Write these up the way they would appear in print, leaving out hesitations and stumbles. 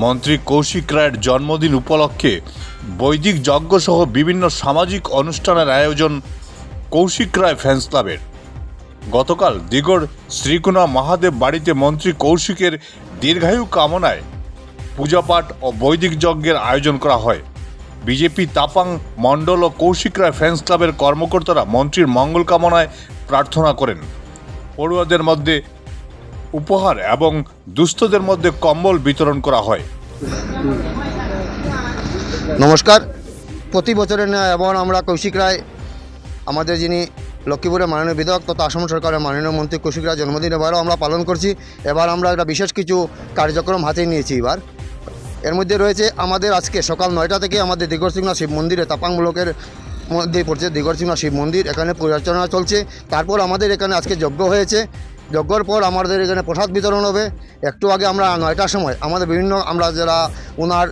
মন্ত্রী কৌশিক রায়ের জন্মদিন উপলক্ষে বৈদিক যজ্ঞসহ বিভিন্ন সামাজিক অনুষ্ঠানের আয়োজন কৌশিক রায় ফ্যান্স ক্লাবের। গতকাল দিগড় শ্রীকুনা মহাদেব বাড়িতে মন্ত্রী কৌশিকের দীর্ঘায়ু কামনায় পূজাপাঠ ও বৈদিক যজ্ঞের আয়োজন করা হয়। বিজেপি তাপাং মণ্ডল ও কৌশিক রায় ফ্যান্স ক্লাবের কর্মকর্তারা মন্ত্রীর মঙ্গল কামনায় প্রার্থনা করেন। পড়ুয়াদের মধ্যে উপহার এবং দুস্থদের মধ্যে কম্বল বিতরণ করা হয়। নমস্কার। প্রতি বছরের ন্যায় এবার আমরা কৌশিক রায়, আমাদের যিনি লক্ষ্মীপুরের মাননীয় বিধায়ক তথা আসাম সরকারের মাননীয় মন্ত্রী কৌশিক রায় জন্মদিন এবারও আমরা পালন করছি। এবার আমরা একটা বিশেষ কিছু কার্যক্রম হাতে নিয়েছি। এর মধ্যে রয়েছে আমাদের আজকে সকাল 9টা থেকে আমাদের দিগড় শিব মন্দিরে, তাপাং ব্লকের মধ্যে পড়ছে দিগড় শিব মন্দির, এখানে পূজার্চনা চলছে। তারপর আমাদের এখানে আজকে যজ্ঞ হয়েছে। যজ্ঞর পর আমাদের এখানে প্রসাদ বিতরণ হবে। একটু আগে আমরা 9টার সময় আমাদের বিভিন্ন আমরা যারা ওনার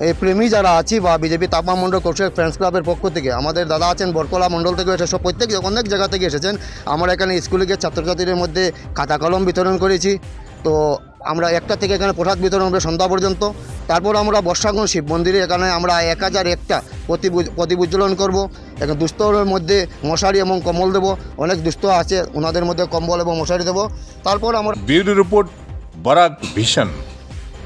এই প্রেমী যারা আছি বা বিজেপি তাপাং মণ্ডল কৌশিক ফ্রেন্ডস ক্লাবের পক্ষ থেকে আমাদের দাদা আছেন বরকলা মণ্ডল থেকে এসে সব প্রত্যেক অনেক জায়গা থেকে এসেছেন। আমরা এখানে স্কুলে গিয়ে ছাত্রছাত্রীদের মধ্যে খাতা কলম বিতরণ করেছি। তো আমরা 1টা থেকে এখানে প্রসাদ বিতরণ হবে সন্ধ্যা পর্যন্ত। তারপর আমরা বর্ষাগুন শিব মন্দিরে এখানে আমরা 1001টা প্রদীপ উজ্জ্বলন করব। এখন দুস্থদের মধ্যে মশারি এবং কম্বল দেবো। অনেক দুস্থ আছে, ওনাদের মধ্যে কম্বল এবং মশারি দেবো। তারপর আমরা ব্যুরো রিপোর্ট, বরাক ভিশন।